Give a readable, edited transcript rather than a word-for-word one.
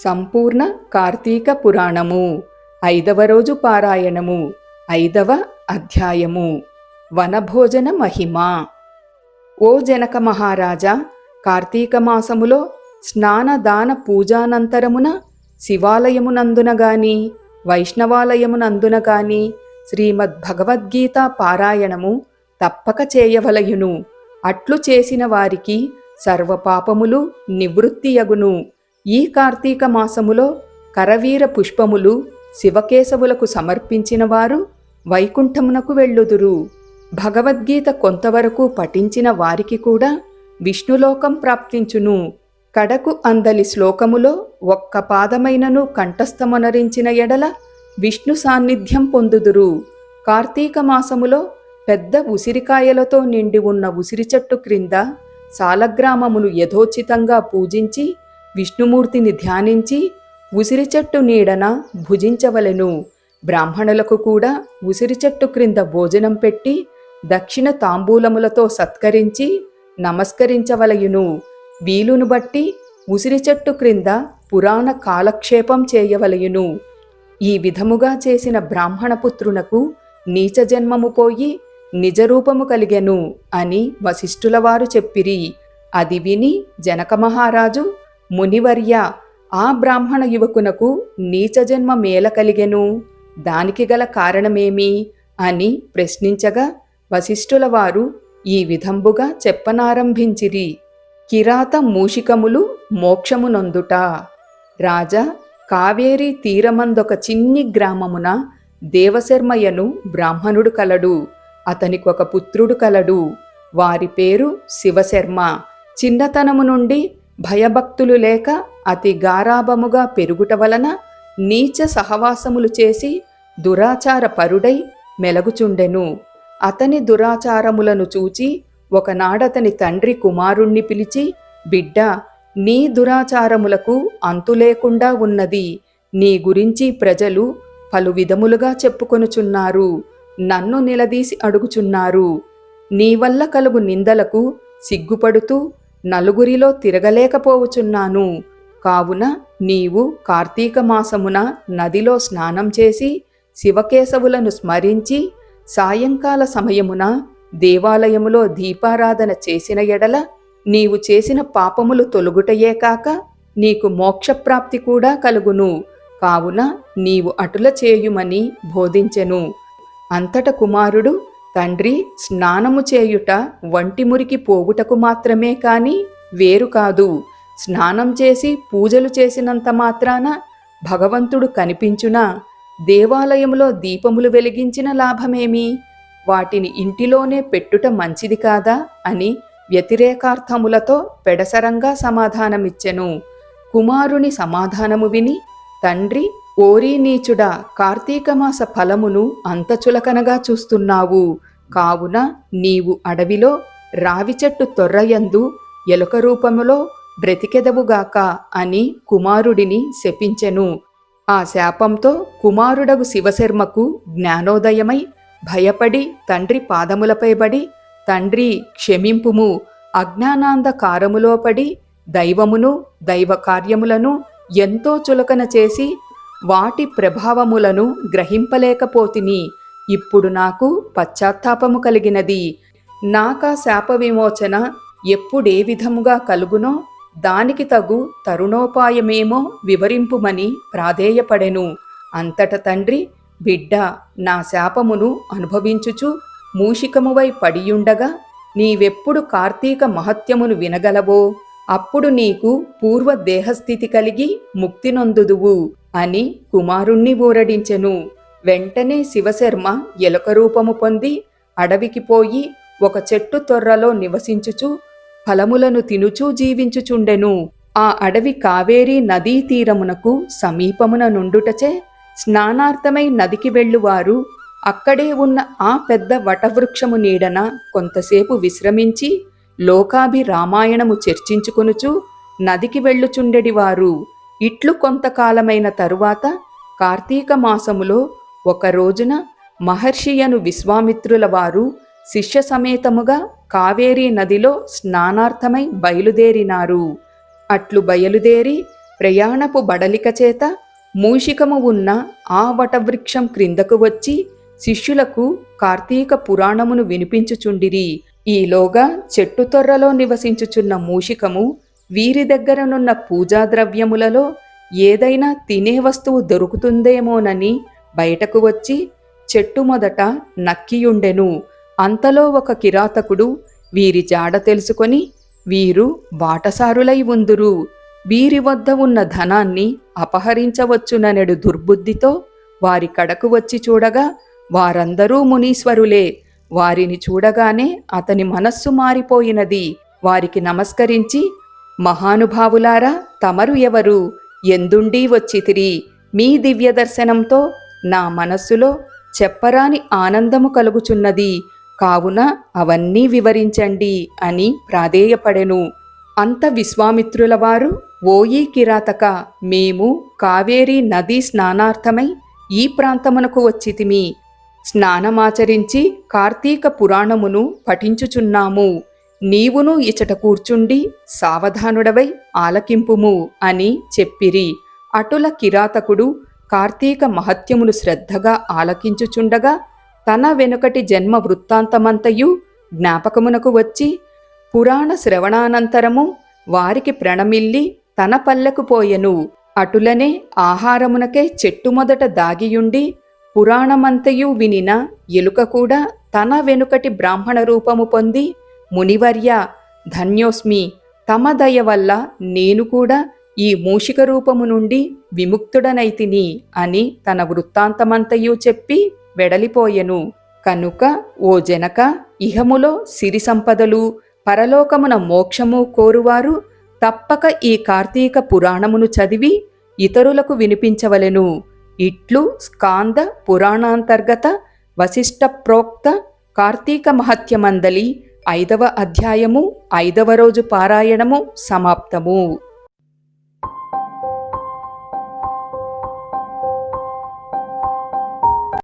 సంపూర్ణ కార్తీక పురాణము 5వ రోజు పారాయణము 5వ అధ్యాయము వనభోజన మహిమ. ఓ జనక మహారాజా, కార్తీక మాసములో స్నానదాన పూజానంతరమున శివాలయమునందున గాని వైష్ణవాలయమునందున గాని శ్రీమద్భగవద్గీత పారాయణము తప్పక చేయవలయును. అట్లు చేసిన వారికి సర్వపాపములు నివృత్తియగును. ఈ కార్తీక మాసములో కరవీర పుష్పములు శివకేశవులకు సమర్పించిన వారు వైకుంఠమునకు వెళ్ళుదురు. భగవద్గీత కొంతవరకు పఠించిన వారికి కూడా విష్ణులోకం ప్రాప్తించును. కడకు అందలి శ్లోకములో ఒక్క పాదమైనను కంఠస్థమనరించిన ఎడల విష్ణు సాన్నిధ్యం పొందుదురు. కార్తీక మాసములో పెద్ద ఉసిరికాయలతో నిండి ఉన్న ఉసిరి చెట్టు క్రింద సాలగ్రామమును యథోచితంగా పూజించి విష్ణుమూర్తిని ధ్యానించి ఉసిరి చెట్టు నీడన భుజించవలెను. బ్రాహ్మణులకు కూడా ఉసిరి చెట్టు క్రింద భోజనం పెట్టి దక్షిణ తాంబూలములతో సత్కరించి నమస్కరించవలయును. వీలును బట్టి ఉసిరి చెట్టు క్రింద పురాణ కాలక్షేపం చేయవలయును. ఈ విధముగా చేసిన బ్రాహ్మణపుత్రునకు నీచ జన్మము పోయి నిజరూపము కలిగెను అని వశిష్ఠుల వారు చెప్పిరి. అది విని జనక మహారాజు, మునివర్య, ఆ బ్రాహ్మణ యువకునకు నీచ జన్మ మేల కలిగెను, దానికి గల కారణమేమి అని ప్రశ్నించగా వశిష్ఠుల వారు ఈ విధంబుగా చెప్పనారంభించిరి. కిరాత మూషికములు మోక్షమునొందుట. రాజా, కావేరీ తీరమందొక చిన్ని గ్రామమున దేవశర్మయ్యను బ్రాహ్మణుడు కలడు. అతనికొక పుత్రుడు కలడు. వారి పేరు శివశర్మ. చిన్నతనము నుండి భయభక్తులు లేక అతి గారాభముగా పెరుగుట వలన నీచ సహవాసములు చేసి దురాచార పరుడై మెలగుచుండెను. అతని దురాచారములను చూచి ఒకనాడతని తండ్రి కుమారుణ్ణి పిలిచి, బిడ్డా, నీ దురాచారములకు అంతులేకుండా ఉన్నది. నీ గురించి ప్రజలు పలు విధములుగా చెప్పుకొనుచున్నారు. నన్ను నిలదీసి అడుగుచున్నారు. నీ వల్ల కలుగు నిందలకు సిగ్గుపడుతూ నలుగురిలో తిరగలేకపోవచున్నాను. కావున నీవు కార్తీక మాసమున నదిలో స్నానం చేసి శివకేశవులను స్మరించి సాయంకాల సమయమున దేవాలయములో దీపారాధన చేసిన ఎడల నీవు చేసిన పాపములు తొలగుటయే కాక నీకు మోక్షప్రాప్తి కూడా కలుగును. కావున నీవు అటుల చేయుమని బోధించెను. అంతట కుమారుడు, తండ్రి, స్నానము చేయుట వంటి మురికి పోవుటకు మాత్రమే కాని వేరు కాదు. స్నానం చేసి పూజలు చేసినంత మాత్రాన భగవంతుడు కనిపించునా? దేవాలయములో దీపములు వెలిగించిన లాభమేమి? వాటిని ఇంటిలోనే పెట్టుట మంచిది కాదా అని వ్యతిరేకార్థములతో పెడసరంగా సమాధానమిచ్చెను. కుమారుని సమాధానము విని తండ్రి, ఓరీ నీచుడా, కార్తీకమాస ఫలమును అంత చులకనగా చూస్తున్నావు. కావున నీవు అడవిలో రావి చెట్టు తొర్రయందు ఎలుక రూపములో బ్రతికెదవుగాక అని కుమారుడిని శపించెను. ఆ శాపంతో కుమారుడగు శివశర్మకు జ్ఞానోదయమై భయపడి తండ్రి పాదములపై బడి, తండ్రి క్షమింపుము, అజ్ఞానాంధకారములో పడి దైవమును దైవ కార్యములను ఎంతో చులకన చేసి వాటి ప్రభావములను గ్రహింపలేకపోతిని. ఇప్పుడు నాకు పశ్చాత్తాపము కలిగినది. నాకా శాప విమోచన ఎప్పుడే విధముగా కలుగునో దానికి తగు తరుణోపాయమేమో వివరింపుమని ప్రాధేయపడెను. అంతట తండ్రి, బిడ్డ, నా శాపమును అనుభవించుచు మూషికమువై పడియుండగా నీవెప్పుడు కార్తీక మహత్యమును వినగలవో అప్పుడు నీకు పూర్వ దేహస్థితి కలిగి ముక్తి నొందుదువు అని కుమారుణ్ణి ఊరడించెను. వెంటనే శివశర్మ ఎలుక రూపము పొంది అడవికి పోయి ఒక చెట్టు తొర్రలో నివసించుచు ఫలములను తినుచూ జీవించుచుండెను. ఆ అడవి కావేరీ నదీ తీరమునకు సమీపమున నుండుటచే స్నానార్థమై నదికి వెళ్ళువారు అక్కడే ఉన్న ఆ పెద్ద వటవృక్షము నీడన కొంతసేపు విశ్రమించి లోకాభిరామాయణము చర్చించుకొనుచు నదికి వెళ్ళుచుండెడివారు. ఇట్లు కొంతకాలమైన తరువాత కార్తీక మాసములో ఒక రోజున మహర్షియను విశ్వామిత్రుల వారు శిష్య సమేతముగా కావేరీ నదిలో స్నానార్థమై బయలుదేరినారు. అట్లు బయలుదేరి ప్రయాణపు బడలిక చేత మూషికము ఉన్న ఆ వటవృక్షం క్రిందకు వచ్చి శిష్యులకు కార్తీక పురాణమును వినిపించుచుండిరి. ఈలోగా చెట్టు తొర్రలో నివసించుచున్న మూషికము వీరి దగ్గరనున్న పూజాద్రవ్యములలో ఏదైనా తినే వస్తువు దొరుకుతుందేమోనని బయటకు వచ్చి చెట్టు మొదట నక్కియుండెను. అంతలో ఒక కిరాతకుడు వీరి జాడ తెలుసుకొని, వీరు బాటసారులై ఉందురు, వీరి వద్ద ఉన్న ధనాన్ని అపహరించవచ్చుననెడు దుర్బుద్ధితో వారి కడకు వచ్చి చూడగా వారందరూ మునీశ్వరులే. వారిని చూడగానే అతని మనస్సు మారిపోయినది. వారికి నమస్కరించి, మహానుభావులారా, తమరు ఎవరు? ఎందుండి వచ్చితిరి? మీ దివ్య దర్శనంతో నా మనస్సులో చెప్పరాని ఆనందము కలుగుచున్నది, కావున అవన్నీ వివరించండి అని ప్రాధేయపడెను. అంత విశ్వామిత్రుల వారు, ఓయి కిరాతక, మేము కావేరీ నదీ స్నానార్థమై ఈ ప్రాంతమునకు వచ్చితిమి. స్నానమాచరించి కార్తీక పురాణమును పఠించుచున్నాము. నీవును ఇచట కూర్చుండి సావధానుడవై ఆలకింపుము అని చెప్పిరి. అటుల కిరాతకుడు కార్తీక మహత్యమును శ్రద్ధగా ఆలకించుచుండగా తన వెనుకటి జన్మ వృత్తాంతమంతయు జ్ఞాపకమునకు వచ్చి పురాణ శ్రవణానంతరము వారికి ప్రణమిల్లి తన పల్లెకు పోయెను. అటులనే ఆహారమునకే చెట్టు మొదట దాగియుండి పురాణమంతయు వినిన ఎలుక కూడా తన వెనుకటి బ్రాహ్మణ రూపము పొంది, మునివర్య, ధన్యోస్మి, తమ దయ వల్ల నేను కూడా ఈ మూషిక రూపము నుండి విముక్తుడనైతిని అని తన వృత్తాంతమంతయు చెప్పి వెడలిపోయెను. కనుక ఓ జనక, ఇహములో సిరి సంపదలు, పరలోకమున మోక్షము కోరువారు తప్పక ఈ కార్తీక పురాణమును చదివి ఇతరులకు వినిపించవలెను. ఇట్లు స్కాంద పురాణాంతర్గత వశిష్ఠ ప్రోక్త కార్తీక మహత్యమందలి 5వ అధ్యాయము 5వ రోజు పారాయణము సమాప్తము.